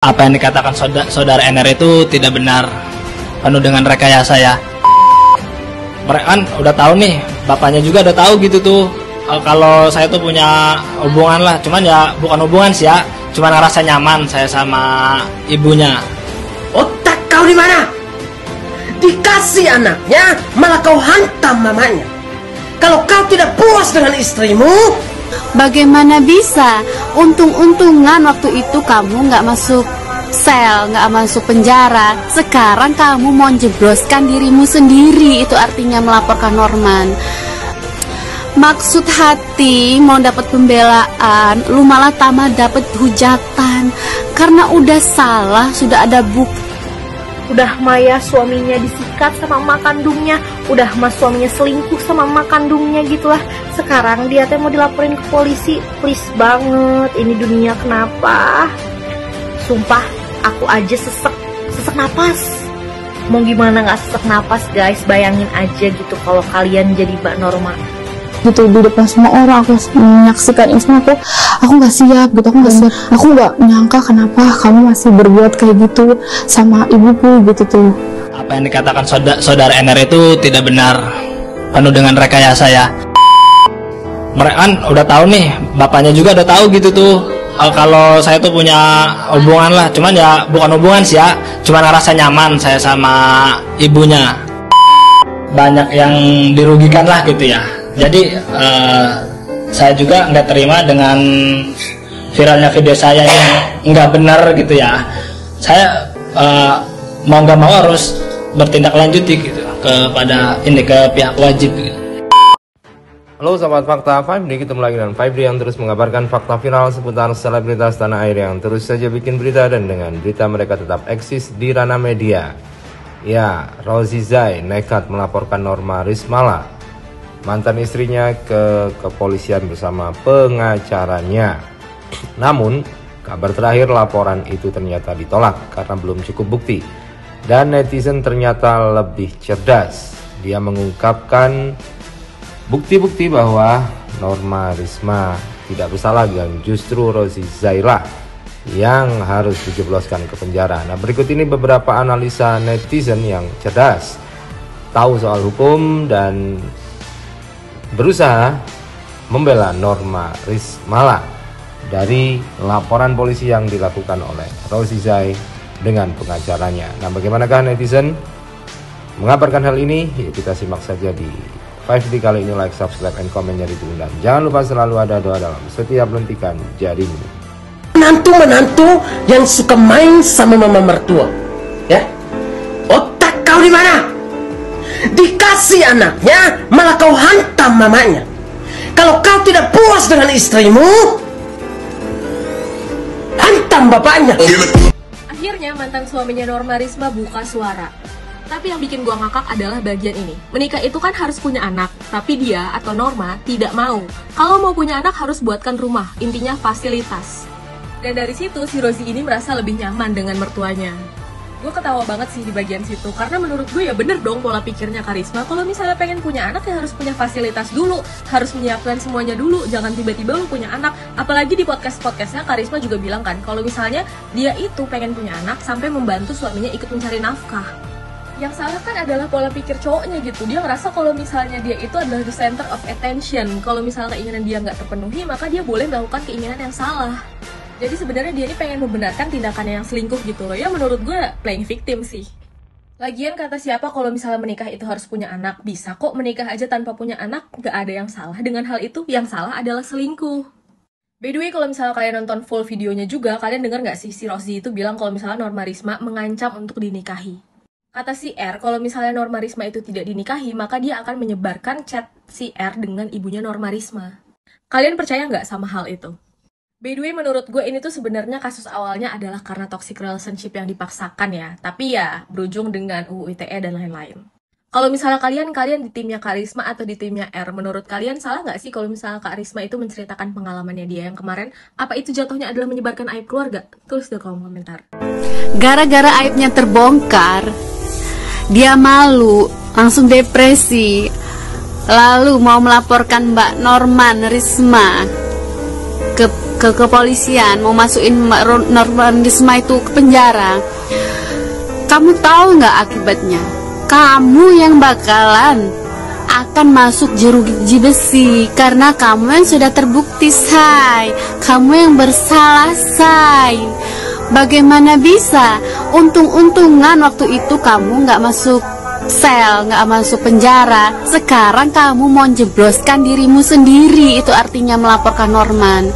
Apa yang dikatakan saudara NR itu tidak benar, penuh dengan rekayasa ya. Mereka kan udah tahu nih, bapaknya juga udah tahu gitu tuh. Kalau saya tuh punya hubungan lah, cuman ya bukan hubungan sih ya, cuman ngerasa nyaman saya sama ibunya. Otak kau di mana? Dikasih anaknya, malah kau hantam mamanya. Kalau kau tidak puas dengan istrimu, bagaimana bisa? Untung-untungan waktu itu kamu nggak masuk sel, nggak masuk penjara. Sekarang kamu mau jebloskan dirimu sendiri. Itu artinya melaporkan Norman. Maksud hati mau dapat pembelaan, lu malah tamat dapat hujatan. Karena udah salah, sudah ada bukti. Udah Maya suaminya disikat sama emak kandungnya, udah mas suaminya selingkuh sama emak kandungnya gitulah. Sekarang dia teh mau dilaporin ke polisi. Please banget, ini dunia kenapa? Sumpah, aku aja sesek napas. Mau gimana nggak sesek napas guys? Bayangin aja gitu kalau kalian jadi Mbak Norma. Gitu di depan semua orang aku menyaksikan ini semua, aku nggak siap gitu, aku nggak nyangka kenapa kamu masih berbuat kayak gitu sama ibuku gitu tuh. Apa yang dikatakan saudara NR itu tidak benar, penuh dengan rekayasa ya. Mereka kan udah tahu nih, bapaknya juga udah tahu gitu tuh. Kalau saya tuh punya hubungan lah, cuman ya bukan hubungan sih ya, cuman ngerasa nyaman saya sama ibunya. Banyak yang dirugikan lah gitu ya. Jadi saya juga nggak terima dengan viralnya video saya yang nggak benar gitu ya. Saya mau nggak mau harus bertindak lanjuti gitu ke pihak wajib gitu. Halo sahabat Fakta 5D, ketemu lagi dengan 5D yang terus mengabarkan fakta viral seputar selebritas tanah air yang terus saja bikin berita, dan dengan berita mereka tetap eksis di ranah media. Ya, Rosy Zai nekat melaporkan Norma Rismala, mantan istrinya, ke kepolisian bersama pengacaranya. Namun, kabar terakhir laporan itu ternyata ditolak karena belum cukup bukti. Dan netizen ternyata lebih cerdas. Dia mengungkapkan bukti-bukti bahwa Norma Risma tidak bersalah dan justru Rosy Zai yang harus dijebloskan ke penjara. Nah, berikut ini beberapa analisa netizen yang cerdas, tahu soal hukum dan berusaha membela Norma Rismala dari laporan polisi yang dilakukan oleh Rosy Zai dengan pengacaranya. Nah, bagaimanakah netizen mengabarkan hal ini? Yuk kita simak saja di 5D kali ini. Like, subscribe, and komennya ditunggu, dan jangan lupa selalu ada doa dalam setiap lentikan jarimu. menantu yang suka main sama mama mertua, ya? Otak kau di mana? Dikasih anaknya, malah kau hantam mamanya. Kalau kau tidak puas dengan istrimu, hantam bapaknya. Akhirnya mantan suaminya Norma Risma buka suara. Tapi yang bikin gua ngakak adalah bagian ini. Menikah itu kan harus punya anak, tapi dia atau Norma tidak mau. Kalau mau punya anak harus buatkan rumah, intinya fasilitas. Dan dari situ si Rosy ini merasa lebih nyaman dengan mertuanya. Gue ketawa banget sih di bagian situ, karena menurut gue ya bener dong pola pikirnya Karisma. Kalau misalnya pengen punya anak ya harus punya fasilitas dulu, harus menyiapkan semuanya dulu, jangan tiba-tiba lu punya anak. Apalagi di podcastnya Karisma juga bilang kan, kalau misalnya dia itu pengen punya anak sampai membantu suaminya ikut mencari nafkah. Yang salah kan adalah pola pikir cowoknya gitu. Dia ngerasa kalau misalnya dia itu adalah the center of attention. Kalau misalnya keinginan dia nggak terpenuhi, maka dia boleh melakukan keinginan yang salah. Jadi sebenarnya dia ini pengen membenarkan tindakannya yang selingkuh gitu loh. Ya menurut gue playing victim sih. Lagian kata siapa kalau misalnya menikah itu harus punya anak? Bisa kok menikah aja tanpa punya anak. Gak ada yang salah dengan hal itu. Yang salah adalah selingkuh. By the way, kalau misalnya kalian nonton full videonya juga, kalian dengar gak sih si Rosy itu bilang kalau misalnya Norma Risma mengancam untuk dinikahi. Kata si R, kalau misalnya Norma Risma itu tidak dinikahi, maka dia akan menyebarkan chat si R dengan ibunya Norma Risma. Kalian percaya nggak sama hal itu? By the way, menurut gue ini tuh sebenarnya kasus awalnya adalah karena toxic relationship yang dipaksakan ya. Tapi ya, berujung dengan UU ITE dan lain-lain. Kalau misalnya kalian di timnya Karisma atau di timnya R, menurut kalian salah nggak sih kalau misalnya Karisma itu menceritakan pengalamannya dia yang kemarin? Apa itu jatuhnya adalah menyebarkan aib keluarga? Tulis di kolom komentar. Gara-gara aibnya terbongkar, dia malu, langsung depresi, lalu mau melaporkan Mbak Norma Risma ke ke kepolisian, mau masukin Norma Risma itu ke penjara, kamu tahu nggak akibatnya? Kamu yang bakalan akan masuk jeruji besi karena kamu yang sudah terbukti, say. Kamu yang bersalah, say. Bagaimana bisa? Untung-untungan waktu itu kamu nggak masuk sel, nggak masuk penjara. Sekarang kamu mau jebloskan dirimu sendiri. Itu artinya melaporkan Norman.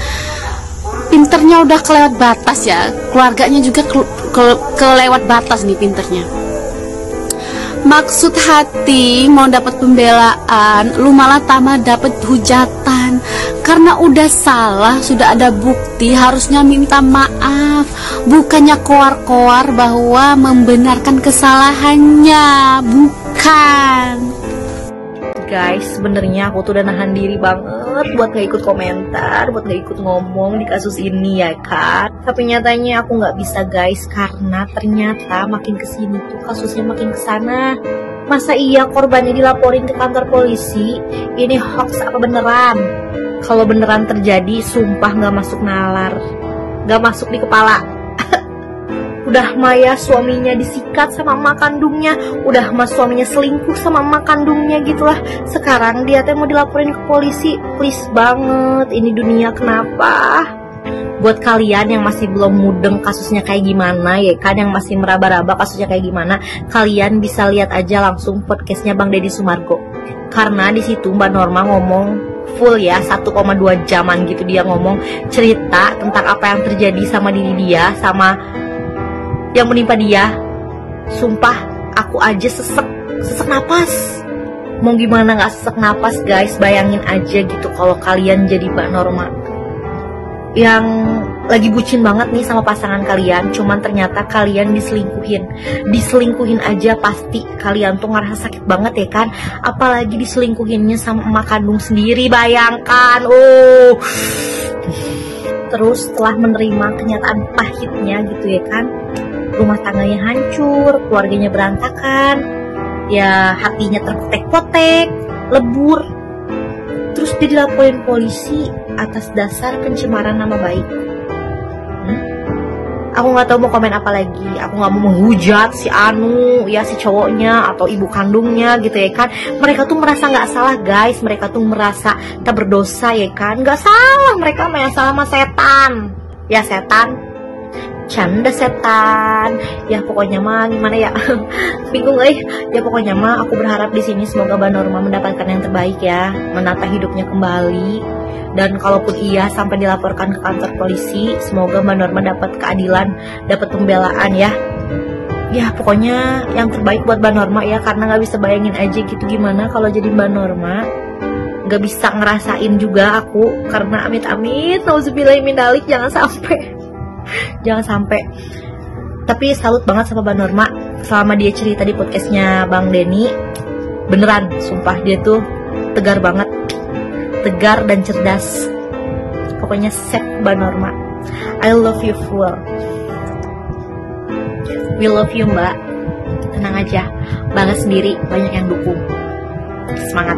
Pinternya udah kelewat batas ya. Keluarganya juga kelewat batas nih pinternya. Maksud hati mau dapat pembelaan, lu malah tambah dapat hujatan. Karena udah salah, sudah ada bukti, harusnya minta maaf. Bukannya koar-koar bahwa membenarkan kesalahannya. Bukan. Guys, sebenarnya aku tuh udah nahan diri banget buat gak ikut komentar, buat gak ikut ngomong di kasus ini ya kan. Tapi nyatanya aku gak bisa guys, karena ternyata makin kesini tuh kasusnya makin kesana. Masa iya korbannya dilaporin ke kantor polisi? Ini hoax apa beneran? Kalau beneran terjadi, sumpah gak masuk nalar, gak masuk di kepala. Udah Maya suaminya disikat sama emak kandungnya, udah mas suaminya selingkuh sama emak kandungnya gitulah. Sekarang dia teh mau dilaporin ke polisi. Please banget, ini dunia kenapa? Buat kalian yang masih belum mudeng kasusnya kayak gimana ya kan, yang masih meraba-raba kasusnya kayak gimana, kalian bisa lihat aja langsung podcastnya Bang Deddy Sumargo. Karena di situ Mbak Norma ngomong full ya, 1,2 jaman gitu dia ngomong cerita tentang apa yang terjadi sama diri dia, sama yang menimpa dia. Sumpah aku aja sesek napas. Mau gimana gak sesek napas guys? Bayangin aja gitu kalau kalian jadi Mbak Norma yang lagi bucin banget nih sama pasangan kalian, cuman ternyata kalian diselingkuhin aja pasti kalian tuh ngerasa sakit banget ya kan. Apalagi diselingkuhinnya sama emak kandung sendiri, bayangkan. Terus setelah menerima kenyataan pahitnya gitu ya kan, rumah tangganya hancur, keluarganya berantakan, ya hatinya terpotek-potek, lebur. Terus dia dilaporin polisi atas dasar pencemaran nama baik. Aku nggak tahu mau komen apa lagi. Aku nggak mau menghujat si Anu, ya si cowoknya atau ibu kandungnya gitu ya kan. Mereka tuh merasa nggak salah guys, mereka tuh merasa tak berdosa ya kan. Nggak salah, mereka mah yang salah sama setan. Ya setan, canda setan. Ya pokoknya mah gimana ya, bingung ya pokoknya mah aku berharap di sini semoga Mbak Norma mendapatkan yang terbaik ya, menata hidupnya kembali. Dan kalaupun iya sampai dilaporkan ke kantor polisi, semoga Mbak Norma dapat keadilan, dapat pembelaan ya. Ya pokoknya yang terbaik buat Mbak Norma ya, karena nggak bisa bayangin aja gitu gimana kalau jadi Mbak Norma. Nggak bisa ngerasain juga aku, karena amit-amit, nauzubillahimindzalik, jangan sampai. Tapi salut banget sama Mbak Norma selama dia cerita di podcastnya Bang Denny. Beneran, sumpah dia tuh tegar banget, tegar dan cerdas. Pokoknya set Mbak Norma. I love you full. We love you Mbak. Tenang aja, Bang sendiri banyak yang dukung. Semangat.